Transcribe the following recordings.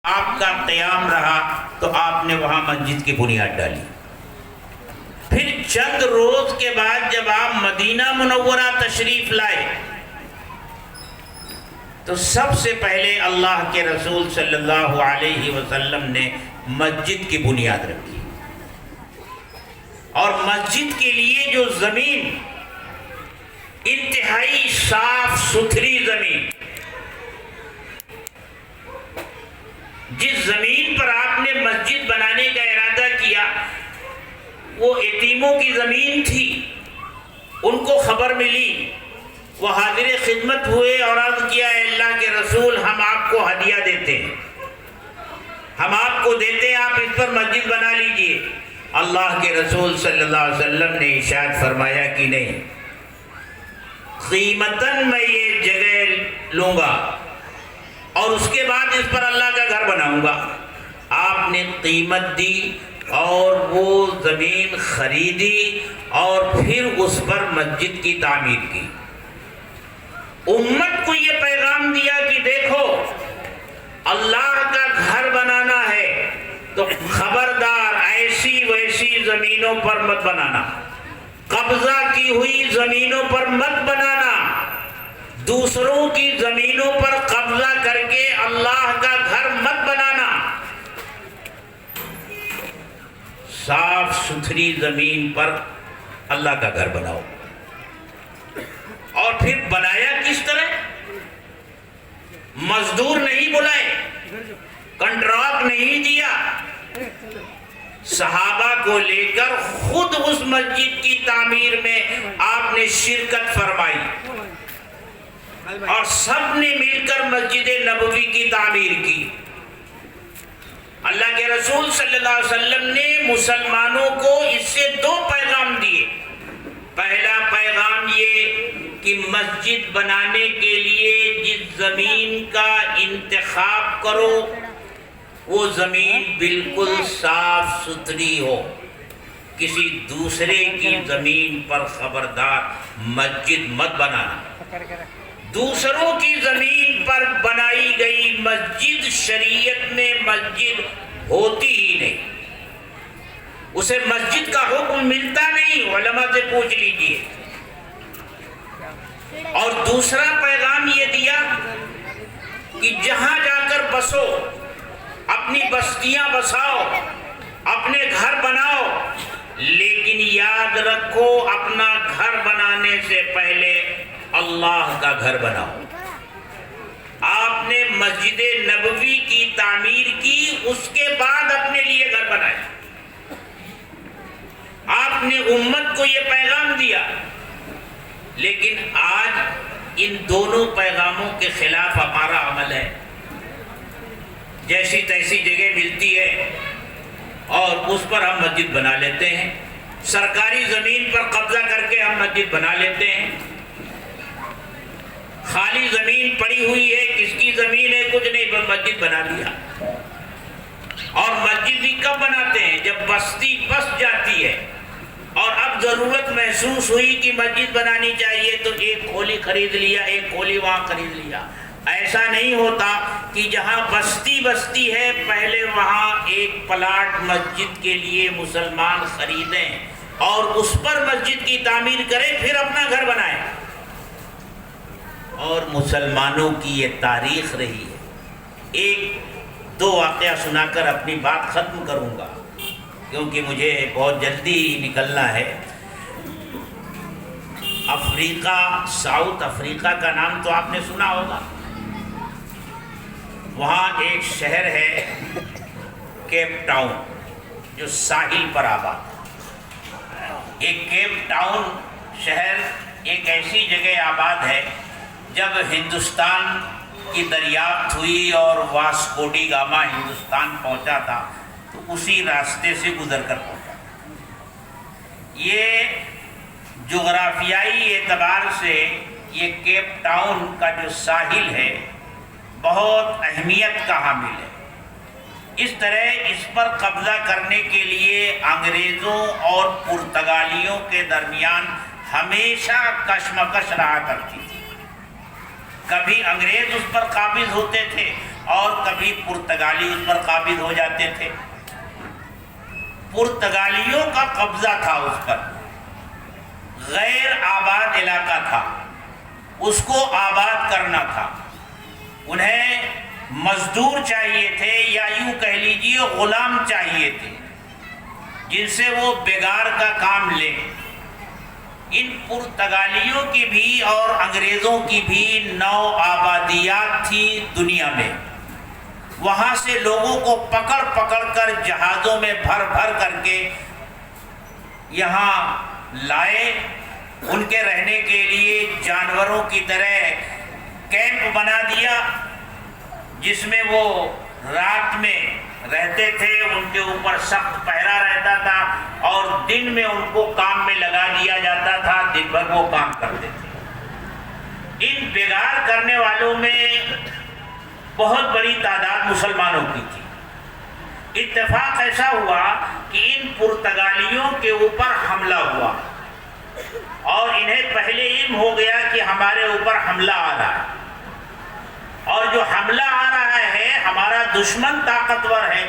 آپ کا قیام رہا تو آپ نے وہاں مسجد کی بنیاد ڈالی۔ پھر چند روز کے بعد جب آپ مدینہ منورہ تشریف لائے تو سب سے پہلے اللہ کے رسول صلی اللہ علیہ وسلم نے مسجد کی بنیاد رکھی، اور مسجد کے لیے جو زمین انتہائی صاف ستھری زمین، جس زمین پر آپ نے مسجد بنانے کا ارادہ کیا وہ یتیموں کی زمین تھی۔ ان کو خبر ملی، وہ حاضر خدمت ہوئے اور عرض کیا اے اللہ کے رسول، ہم آپ کو ہدیہ دیتے ہیں، ہم آپ کو دیتے ہیں، آپ اس پر مسجد بنا لیجئے۔ اللہ کے رسول صلی اللہ علیہ وسلم نے ارشاد فرمایا کہ نہیں، قیمتاً میں یہ جگہ لوں گا اور اس کے بعد اس پر اللہ کا گھر بناؤں گا۔ آپ نے قیمت دی اور وہ زمین خریدی اور پھر اس پر مسجد کی تعمیر کی۔ امت کو یہ پیغام دیا کہ دیکھو، اللہ کا گھر بنانا ہے تو خبردار ایسی ویسی زمینوں پر مت بنانا، قبضہ کی ہوئی زمینوں پر مت بنانا، دوسروں کی زمینوں پر قبضہ کر کے اللہ کا گھر مت بنانا، صاف ستھری زمین پر اللہ کا گھر بناؤ۔ اور پھر بنایا کس طرح؟ مزدور نہیں بلائے، کنٹراکٹ نہیں دیا، صحابہ کو لے کر خود اس مسجد کی تعمیر میں آپ نے شرکت فرمائی اور سب نے مل کر مسجد نبوی کی تعمیر کی۔ اللہ کے رسول صلی اللہ علیہ وسلم نے مسلمانوں کو اس سے دو پیغام دیے۔ پہلا پیغام یہ کہ مسجد بنانے کے لیے جس زمین کا انتخاب کرو وہ زمین بالکل صاف ستھری ہو، کسی دوسرے کی زمین پر خبردار مسجد مت بنانا۔ دوسروں کی زمین پر بنائی گئی مسجد شریعت میں مسجد ہوتی ہی نہیں، اسے مسجد کا حکم ملتا نہیں، علماء سے پوچھ لیجئے۔ اور دوسرا پیغام یہ دیا کہ جہاں جا کر بسو، اپنی بستیاں بساؤ، اپنے گھر بناؤ، لیکن یاد رکھو اپنا گھر بنانے سے پہلے اللہ کا گھر بناؤ۔ آپ نے مسجد نبوی کی تعمیر کی، اس کے بعد اپنے لیے گھر بنایا۔ آپ نے امت کو یہ پیغام دیا، لیکن آج ان دونوں پیغاموں کے خلاف ہمارا عمل ہے۔ جیسی تیسی جگہ ملتی ہے اور اس پر ہم مسجد بنا لیتے ہیں، سرکاری زمین پر قبضہ کر کے ہم مسجد بنا لیتے ہیں۔ خالی زمین پڑی ہوئی ہے، کس کی زمین ہے کچھ نہیں، بس مسجد بنا لیا۔ اور مسجد بھی کب بناتے ہیں؟ جب بستی بس جاتی ہے اور اب ضرورت محسوس ہوئی کہ مسجد بنانی چاہیے تو ایک کھولی خرید لیا، ایک کھولی وہاں خرید لیا۔ ایسا نہیں ہوتا کہ جہاں بستی بستی ہے پہلے وہاں ایک پلاٹ مسجد کے لیے مسلمان خریدیں اور اس پر مسجد کی تعمیر کریں، پھر اپنا گھر بنائیں۔ اور مسلمانوں کی یہ تاریخ رہی ہے۔ ایک دو واقعہ سنا کر اپنی بات ختم کروں گا کیونکہ مجھے بہت جلدی نکلنا ہے۔ افریقہ، ساؤتھ افریقہ کا نام تو آپ نے سنا ہوگا۔ وہاں ایک شہر ہے کیپ ٹاؤن جو ساحل پر آباد ہے۔ ایک کیپ ٹاؤن شہر ایک ایسی جگہ آباد ہے، جب ہندوستان کی دریافت ہوئی اور واسکو ڈی گاما ہندوستان پہنچا تھا تو اسی راستے سے گزر کر پہنچا۔ یہ جغرافیائی اعتبار سے یہ کیپ ٹاؤن کا جو ساحل ہے بہت اہمیت کا حامل ہے۔ اس طرح اس پر قبضہ کرنے کے لیے انگریزوں اور پرتگالیوں کے درمیان ہمیشہ کشمکش رہا کرتی تھی۔ کبھی انگریز اس پر قابض ہوتے تھے اور کبھی پرتگالی اس پر قابض ہو جاتے تھے۔ پرتگالیوں کا قبضہ تھا اس پر، غیر آباد علاقہ تھا، اس کو آباد کرنا تھا۔ انہیں مزدور چاہیے تھے، یا یوں کہہ لیجیے غلام چاہیے تھے، جن سے وہ بگار کا کام لیں۔ ان پرتگالیوں کی بھی اور انگریزوں کی بھی 9 آبادیات تھی دنیا میں۔ وہاں سے لوگوں کو پکڑ پکڑ کر جہازوں میں بھر بھر کر کے یہاں لائے۔ ان کے رہنے کے لیے جانوروں کی طرح کیمپ بنا دیا، جس میں وہ رات میں رہتے تھے، ان کے اوپر سخت پہرا رہتا تھا، اور دن میں ان کو کام میں لگا دیا جاتا تھا، دن بھر وہ کام کرتے تھے۔ ان بگار کرنے والوں میں بہت بڑی تعداد مسلمانوں کی تھی۔ اتفاق ایسا ہوا کہ ان پرتگالیوں کے اوپر حملہ ہوا، اور انہیں پہلے علم ہو گیا کہ ہمارے اوپر حملہ آ رہا ہے، اور جو حملہ آ رہا ہے ہمارا دشمن طاقتور ہے،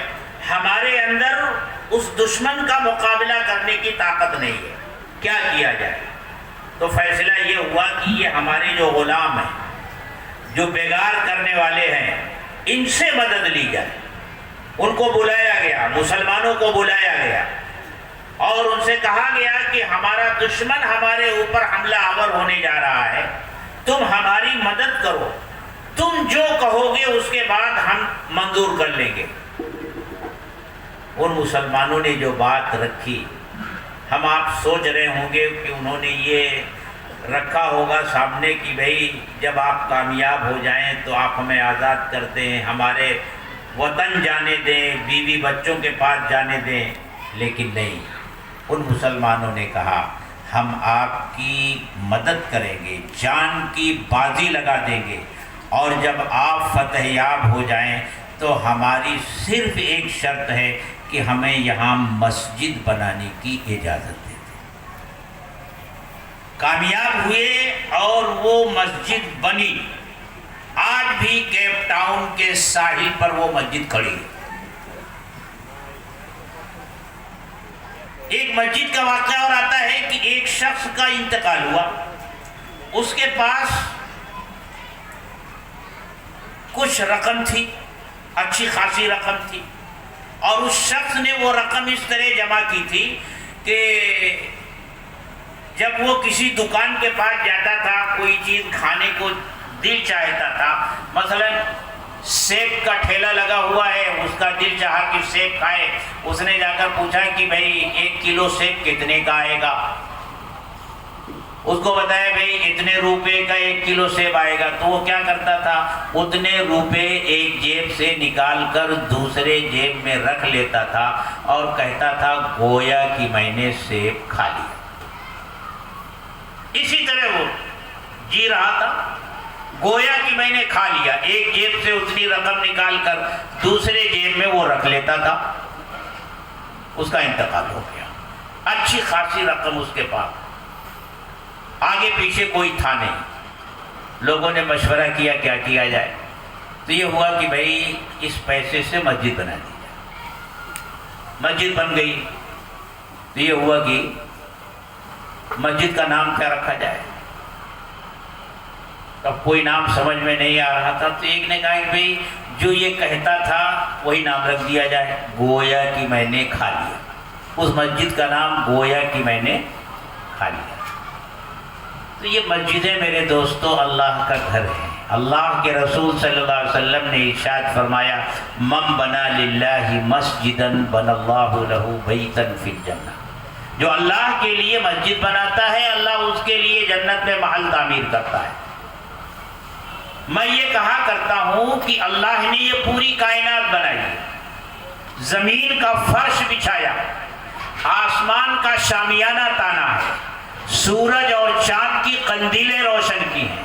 ہمارے اندر اس دشمن کا مقابلہ کرنے کی طاقت نہیں ہے، کیا کیا جائے؟ تو فیصلہ یہ ہوا کہ یہ ہمارے جو غلام ہیں، جو بگار کرنے والے ہیں، ان سے مدد لی جائے۔ ان کو بلایا گیا، مسلمانوں کو بلایا گیا، اور ان سے کہا گیا کہ ہمارا دشمن ہمارے اوپر حملہ آور ہونے جا رہا ہے، تم ہماری مدد کرو، تم جو کہو گے اس کے بعد ہم منظور کر لیں گے۔ ان مسلمانوں نے جو بات رکھی، ہم آپ سوچ رہے ہوں گے کہ انہوں نے یہ رکھا ہوگا سامنے کہ بھئی جب آپ کامیاب ہو جائیں تو آپ ہمیں آزاد کر دیں، ہمارے وطن جانے دیں، بیوی بچوں کے پاس جانے دیں، لیکن نہیں۔ ان مسلمانوں نے کہا ہم آپ کی مدد کریں گے، جان کی بازی لگا دیں گے، اور جب آپ فتح یاب ہو جائیں تو ہماری صرف ایک شرط ہے کہ ہمیں یہاں مسجد بنانے کی اجازت دے دیں۔ کامیاب ہوئے اور وہ مسجد بنی۔ آج بھی کیپ ٹاؤن کے ساحل پر وہ مسجد کھڑی ہے۔ ایک مسجد کا واقعہ اور آتا ہے کہ ایک شخص کا انتقال ہوا، اس کے پاس کچھ رقم تھی، اچھی خاصی رقم تھی، اور اس شخص نے وہ رقم اس طرح جمع کی تھی کہ جب وہ کسی دکان کے پاس جاتا تھا، کوئی چیز کھانے کو دل چاہتا تھا، مثلا سیب کا ٹھیلا لگا ہوا ہے، اس کا دل چاہا کہ سیب کھائے، اس نے جا کر پوچھا کہ بھئی 1 کلو سیب کتنے کا آئے گا؟ اس کو بتایا بھئی اتنے روپے کا 1 کلو سیب آئے گا۔ تو وہ کیا کرتا تھا، اتنے روپے ایک جیب سے نکال کر دوسرے جیب میں رکھ لیتا تھا، اور کہتا تھا گویا کہ میں نے سیب کھا لیا۔ اسی طرح وہ جی رہا تھا، گویا کہ میں نے کھا لیا۔ ایک جیب سے اتنی رقم نکال کر دوسرے جیب میں وہ رکھ لیتا تھا۔ اس کا انتقال ہو گیا، اچھی خاصی رقم اس کے پاس، آگے پیچھے کوئی تھا نہیں۔ لوگوں نے مشورہ کیا کیا کیا جائے، تو یہ ہوا کہ بھئی اس پیسے سے مسجد بنا دی جائے۔ مسجد بن گئی، تو یہ ہوا کہ مسجد کا نام کیا رکھا جائے؟ اب کوئی نام سمجھ میں نہیں آ رہا تھا، تو ایک نے کہا کہ بھئی جو یہ کہتا تھا وہی نام رکھ دیا جائے، گویا کہ میں نے کھا لیا۔ اس مسجد کا نام گویا کہ میں نے کھا لیا۔ تو یہ مسجدیں میرے دوستو اللہ کا گھر ہے۔ اللہ کے رسول صلی اللہ علیہ وسلم نے ارشاد فرمایا، من بنا للہ مسجدا بنى اللہ لہ بیتا فی الجنہ۔ جو اللہ کے لیے مسجد بناتا ہے، اللہ اس کے لیے جنت میں محل تعمیر کرتا ہے۔ میں یہ کہا کرتا ہوں کہ اللہ نے یہ پوری کائنات بنائی، زمین کا فرش بچھایا، آسمان کا شامیانہ تانا ہے، سورج اور چاند کی قندیلیں روشن کی ہیں،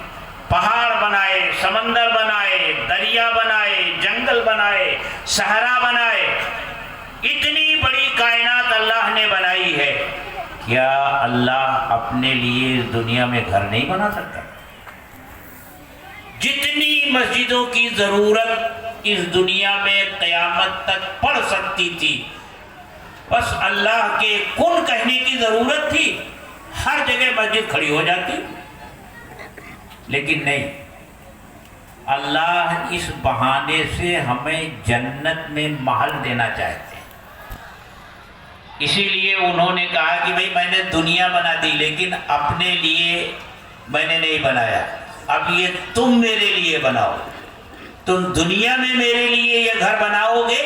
پہاڑ بنائے، سمندر بنائے، دریا بنائے، جنگل بنائے، صحرا بنائے، اتنی بڑی کائنات اللہ نے بنائی ہے۔ کیا اللہ اپنے لیے اس دنیا میں گھر نہیں بنا سکتا؟ جتنی مسجدوں کی ضرورت اس دنیا میں قیامت تک پڑھ سکتی تھی، بس اللہ کے کن کہنے کی ضرورت تھی، ہر جگہ مسجد کھڑی ہو جاتی۔ لیکن نہیں، اللہ اس بہانے سے ہمیں جنت میں محل دینا چاہتے ہیں۔ اسی لیے انہوں نے کہا کہ بھئی میں نے دنیا بنا دی لیکن اپنے لیے میں نے نہیں بنایا، اب یہ تم میرے لیے بناؤ، تم دنیا میں میرے لیے یہ گھر بناؤ گے،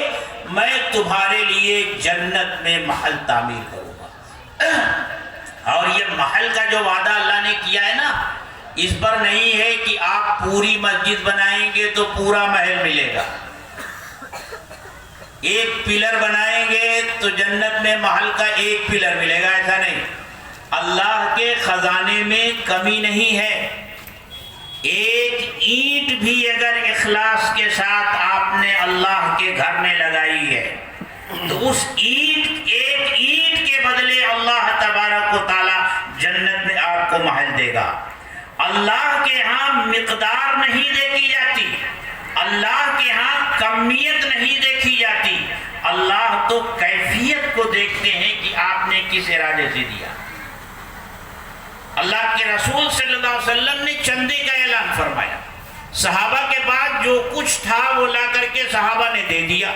میں تمہارے لیے جنت میں محل تعمیر کروں گا۔ اور یہ محل کا جو وعدہ اللہ نے کیا ہے نا، اس پر نہیں ہے کہ آپ پوری مسجد بنائیں گے تو پورا محل ملے گا، ایک پلر بنائیں گے تو جنت میں محل کا ایک پلر ملے گا، ایسا نہیں۔ اللہ کے خزانے میں کمی نہیں ہے، ایک اینٹ بھی اگر اخلاص کے ساتھ آپ نے اللہ کے گھر میں لگائی ہے تو اس ایک اینٹ کے بدلے اللہ تبارک و تعالی جنت میں آپ کو محل دے گا۔ اللہ کے ہاں مقدار نہیں دیکھی جاتی، اللہ کے ہاں کمیت نہیں دیکھی جاتی، اللہ تو کیفیت کو دیکھتے ہیں کہ آپ نے کس ارادے سے دیا۔ اللہ کے رسول صلی اللہ علیہ وسلم نے چندے کا اعلان فرمایا، صحابہ کے بعد جو کچھ تھا وہ لا کر کے صحابہ نے دے دیا۔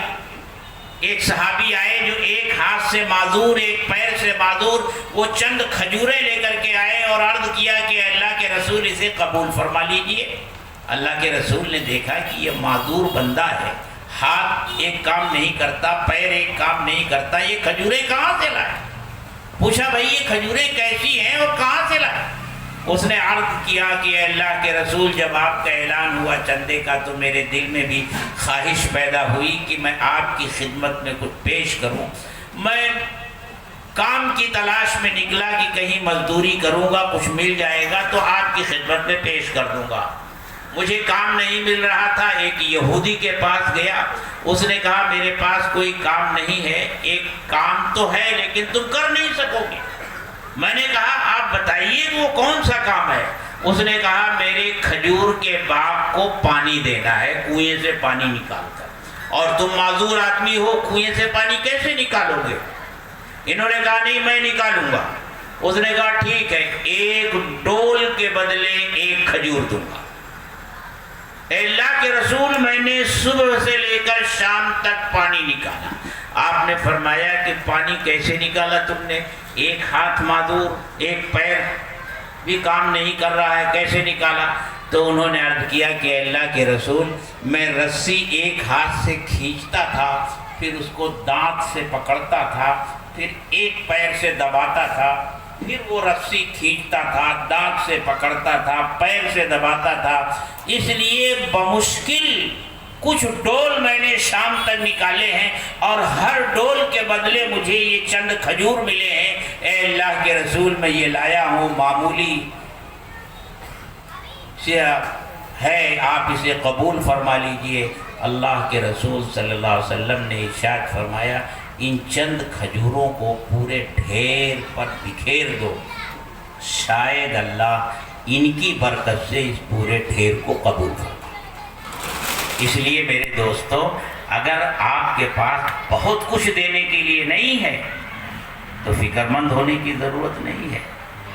ایک صحابی آئے جو ایک ہاتھ سے معذور، ایک پیر سے معذور، وہ چند کھجوریں لے کر کے آئے اور عرض کیا کہ اللہ کے رسول اسے قبول فرما لیجئے۔ اللہ کے رسول نے دیکھا کہ یہ معذور بندہ ہے، ہاتھ ایک کام نہیں کرتا، پیر ایک کام نہیں کرتا، یہ کھجوریں کہاں سے لائے؟ پوچھا بھائی یہ کھجوریں کیسی ہیں اور کہاں سے لائے؟ اس نے عرض کیا کہ اے اللہ کے رسول جب آپ کا اعلان ہوا چندے کا تو میرے دل میں بھی خواہش پیدا ہوئی کہ میں آپ کی خدمت میں کچھ پیش کروں۔ میں کام کی تلاش میں نکلا کہ کہیں مزدوری کروں گا، کچھ مل جائے گا تو آپ کی خدمت میں پیش کر دوں گا۔ مجھے کام نہیں مل رہا تھا، ایک یہودی کے پاس گیا، اس نے کہا میرے پاس کوئی کام نہیں ہے، ایک کام تو ہے لیکن تم کر نہیں سکو گے۔ میں نے کہا آپ بتائیے وہ کون سا کام ہے؟ اس نے کہا میرے کھجور کے باغ کو پانی دینا ہے، کنویں سے پانی نکال کر، اور تم معذور آدمی ہو، کنویں سے پانی کیسے نکالو گے؟ انہوں نے کہا نہیں میں نکالوں گا۔ اس نے کہا ٹھیک ہے، ایک ڈول کے بدلے ایک کھجور دوں گا۔ اللہ کے رسول میں نے صبح سے لے کر شام تک پانی نکالا۔ آپ نے فرمایا کہ پانی کیسے نکالا تم نے؟ ایک ہاتھ معذور، ایک پیر بھی کام نہیں کر رہا ہے، کیسے نکالا؟ تو انہوں نے عرض کیا کہ اللہ کے رسول میں رسی ایک ہاتھ سے کھینچتا تھا، پھر اس کو دانت سے پکڑتا تھا، پھر ایک پیر سے دباتا تھا، پھر وہ رسی کھینچتا تھا، دانت سے پکڑتا تھا، پیر سے دباتا تھا، اس لیے بمشکل کچھ ڈول میں نے شام تک نکالے ہیں اور ہر ڈول کے بدلے مجھے یہ چند کھجور ملے ہیں۔ اے اللہ کے رسول میں یہ لایا ہوں، معمولی سے ہے، آپ اسے قبول فرما لیجئے۔ اللہ کے رسول صلی اللہ علیہ وسلم نے ارشاد فرمایا ان چند کھجوروں کو پورے ڈھیر پر بکھیر دو، شاید اللہ ان کی برکت سے اس پورے ڈھیر کو قبول فرمائے۔ اس لیے میرے دوستو، اگر آپ کے پاس بہت کچھ دینے کے لیے نہیں ہے تو فکر مند ہونے کی ضرورت نہیں ہے،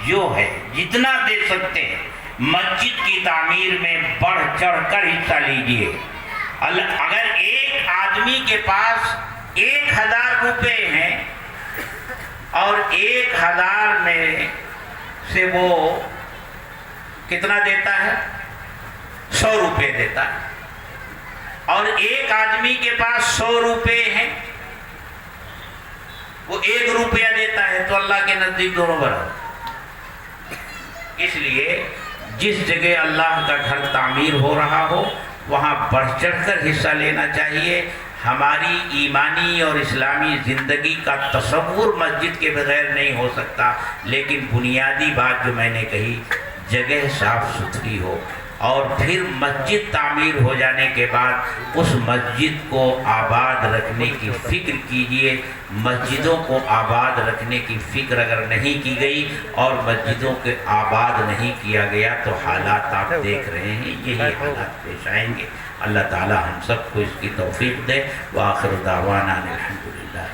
جو ہے جتنا دے سکتے ہیں مسجد کی تعمیر میں بڑھ چڑھ کر حصہ لیجئے۔ اگر ایک آدمی کے پاس 1000 روپے ہیں اور 1000 میں سے وہ کتنا دیتا ہے؟ 100 روپے دیتا ہے، اور ایک آدمی کے پاس 100 روپے ہیں، وہ 1 روپیہ دیتا ہے، تو اللہ کے نزدیک دونوں برابر۔ اس لیے جس جگہ اللہ کا گھر تعمیر ہو رہا ہو وہاں بڑھ چڑھ کر حصہ لینا چاہیے۔ ہماری ایمانی اور اسلامی زندگی کا تصور مسجد کے بغیر نہیں ہو سکتا، لیکن بنیادی بات جو میں نے کہی، جگہ صاف ستھری ہو، اور پھر مسجد تعمیر ہو جانے کے بعد اس مسجد کو آباد رکھنے کی فکر کیجئے. مسجدوں کو آباد رکھنے کی فکر اگر نہیں کی گئی اور مسجدوں کے آباد نہیں کیا گیا تو حالات آپ دیکھ رہے ہیں، یہی حالات پیش آئیں گے. اللہ تعالی ہم سب کو اس کی توفیق دے. وآخر دعوانا الحمدللہ.